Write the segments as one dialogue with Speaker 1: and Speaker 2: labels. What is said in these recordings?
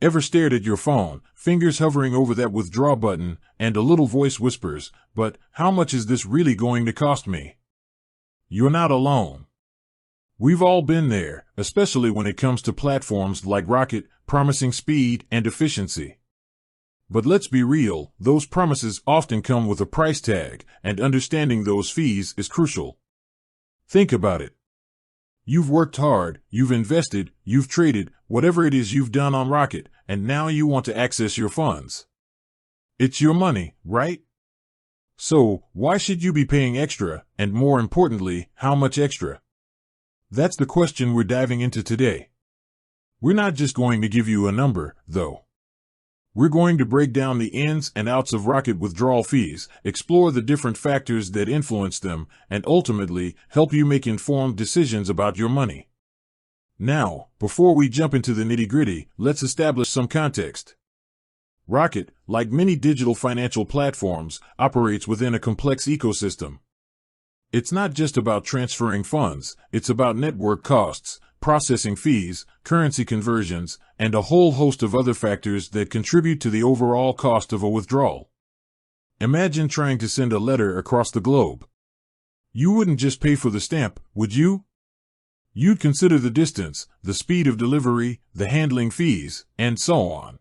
Speaker 1: Ever stared at your phone, fingers hovering over that withdraw button, and a little voice whispers, "But how much is this really going to cost me?" You're not alone. We've all been there, especially when it comes to platforms like Rocket, promising speed and efficiency. But let's be real, those promises often come with a price tag, and understanding those fees is crucial. Think about it. You've worked hard, you've invested, you've traded, whatever it is you've done on Rocket, and now you want to access your funds. It's your money, right? So, why should you be paying extra, and more importantly, how much extra? That's the question we're diving into today. We're not just going to give you a number, though. We're going to break down the ins and outs of Rocket withdrawal fees, explore the different factors that influence them, and ultimately help you make informed decisions about your money. Now, before we jump into the nitty-gritty, let's establish some context. Rocket, like many digital financial platforms, operates within a complex ecosystem. It's not just about transferring funds, it's about network costs, processing fees, currency conversions, and a whole host of other factors that contribute to the overall cost of a withdrawal. Imagine trying to send a letter across the globe. You wouldn't just pay for the stamp, would you? You'd consider the distance, the speed of delivery, the handling fees, and so on.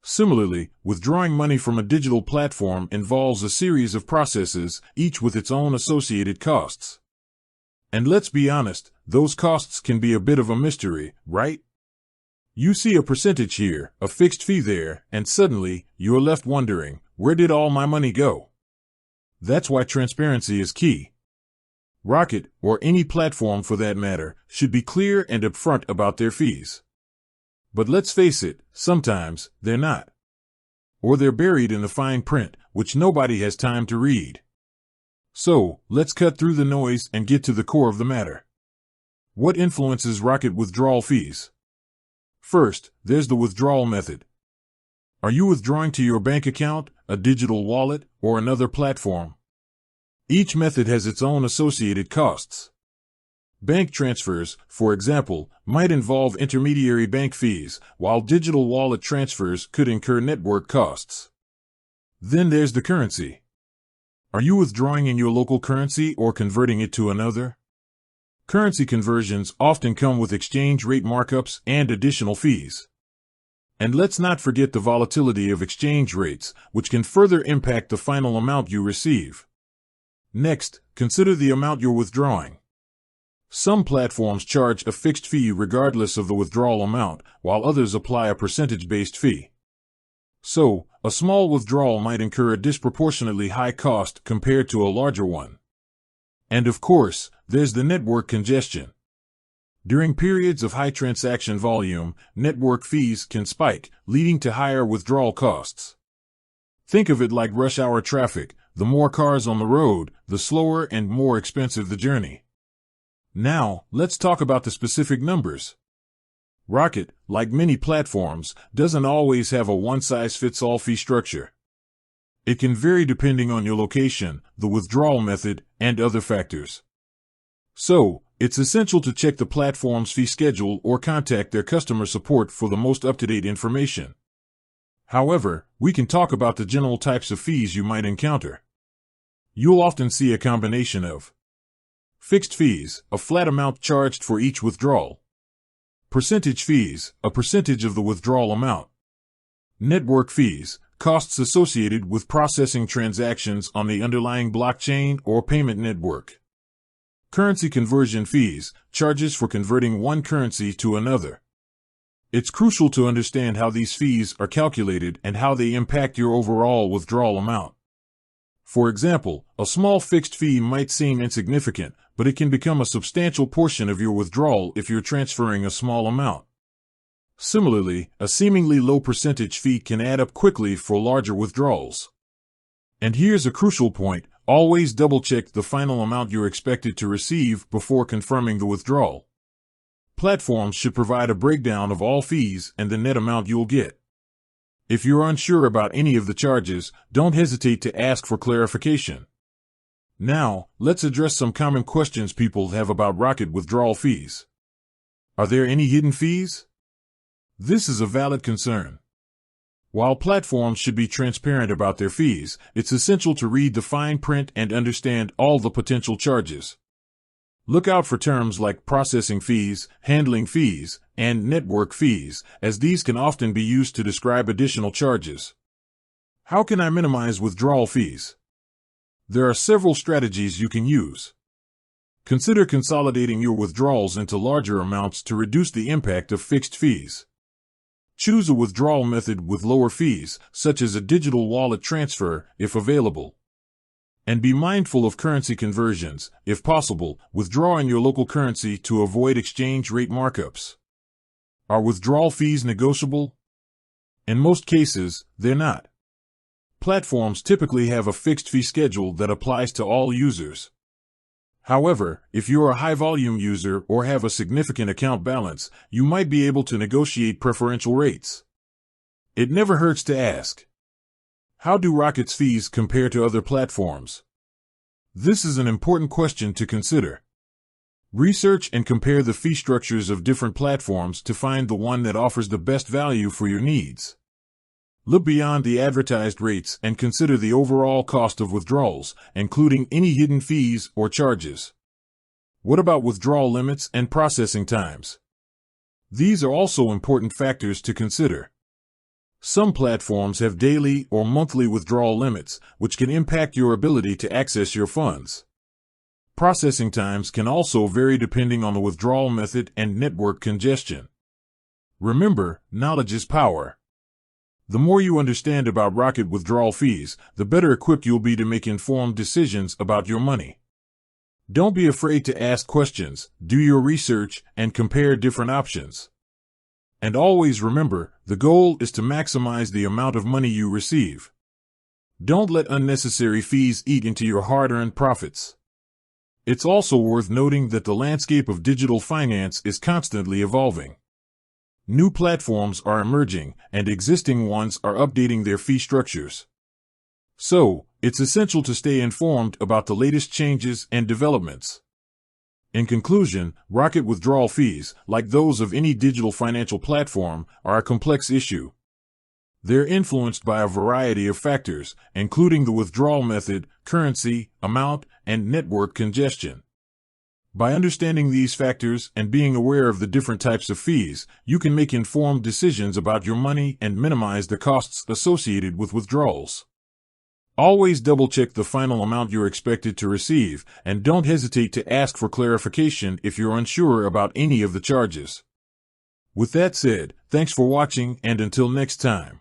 Speaker 1: Similarly, withdrawing money from a digital platform involves a series of processes, each with its own associated costs. And let's be honest, those costs can be a bit of a mystery, right? You see a percentage here, a fixed fee there, and suddenly, you're left wondering, where did all my money go? That's why transparency is key. Rocket, or any platform for that matter, should be clear and upfront about their fees. But let's face it, sometimes, they're not. Or they're buried in the fine print, which nobody has time to read. So, let's cut through the noise and get to the core of the matter. What influences Rocket withdrawal fees? First, there's the withdrawal method. Are you withdrawing to your bank account, a digital wallet, or another platform? Each method has its own associated costs. Bank transfers, for example, might involve intermediary bank fees, while digital wallet transfers could incur network costs. Then there's the currency. Are you withdrawing in your local currency or converting it to another? Currency conversions often come with exchange rate markups and additional fees. And let's not forget the volatility of exchange rates, which can further impact the final amount you receive. Next, consider the amount you're withdrawing. Some platforms charge a fixed fee regardless of the withdrawal amount, while others apply a percentage-based fee. So, a small withdrawal might incur a disproportionately high cost compared to a larger one. And of course, there's the network congestion. During periods of high transaction volume, network fees can spike, leading to higher withdrawal costs. Think of it like rush hour traffic. The more cars on the road, the slower and more expensive the journey. Now, let's talk about the specific numbers. Rocket, like many platforms, doesn't always have a one-size-fits-all fee structure. It can vary depending on your location, the withdrawal method, and other factors. So, it's essential to check the platform's fee schedule or contact their customer support for the most up-to-date information. However, we can talk about the general types of fees you might encounter. You'll often see a combination of fixed fees, a flat amount charged for each withdrawal. Percentage fees, a percentage of the withdrawal amount. Network fees, costs associated with processing transactions on the underlying blockchain or payment network. Currency conversion fees, charges for converting one currency to another. It's crucial to understand how these fees are calculated and how they impact your overall withdrawal amount. For example, a small fixed fee might seem insignificant, but it can become a substantial portion of your withdrawal if you're transferring a small amount. Similarly, a seemingly low percentage fee can add up quickly for larger withdrawals. And here's a crucial point, always double-check the final amount you're expected to receive before confirming the withdrawal. Platforms should provide a breakdown of all fees and the net amount you'll get. If you're unsure about any of the charges, don't hesitate to ask for clarification. Now, let's address some common questions people have about Rocket withdrawal fees. Are there any hidden fees? This is a valid concern. While platforms should be transparent about their fees, it's essential to read the fine print and understand all the potential charges. Look out for terms like processing fees, handling fees, and network fees, as these can often be used to describe additional charges. How can I minimize withdrawal fees? There are several strategies you can use. Consider consolidating your withdrawals into larger amounts to reduce the impact of fixed fees. Choose a withdrawal method with lower fees, such as a digital wallet transfer, if available. And be mindful of currency conversions, if possible, withdraw in your local currency to avoid exchange rate markups. Are withdrawal fees negotiable? In most cases, they're not. Platforms typically have a fixed fee schedule that applies to all users. However, if you're a high-volume user or have a significant account balance, you might be able to negotiate preferential rates. It never hurts to ask. How do Rocket's fees compare to other platforms? This is an important question to consider. Research and compare the fee structures of different platforms to find the one that offers the best value for your needs. Look beyond the advertised rates and consider the overall cost of withdrawals, including any hidden fees or charges. What about withdrawal limits and processing times? These are also important factors to consider. Some platforms have daily or monthly withdrawal limits, which can impact your ability to access your funds. Processing times can also vary depending on the withdrawal method and network congestion. Remember, knowledge is power. The more you understand about Rocket withdrawal fees, the better equipped you'll be to make informed decisions about your money. Don't be afraid to ask questions, do your research, and compare different options. And always remember, the goal is to maximize the amount of money you receive. Don't let unnecessary fees eat into your hard-earned profits. It's also worth noting that the landscape of digital finance is constantly evolving. New platforms are emerging, and existing ones are updating their fee structures. So, it's essential to stay informed about the latest changes and developments. In conclusion, Rocket withdrawal fees, like those of any digital financial platform, are a complex issue. They're influenced by a variety of factors, including the withdrawal method, currency, amount, and network congestion. By understanding these factors and being aware of the different types of fees, you can make informed decisions about your money and minimize the costs associated with withdrawals. Always double-check the final amount you're expected to receive, and don't hesitate to ask for clarification if you're unsure about any of the charges. With that said, thanks for watching, and until next time.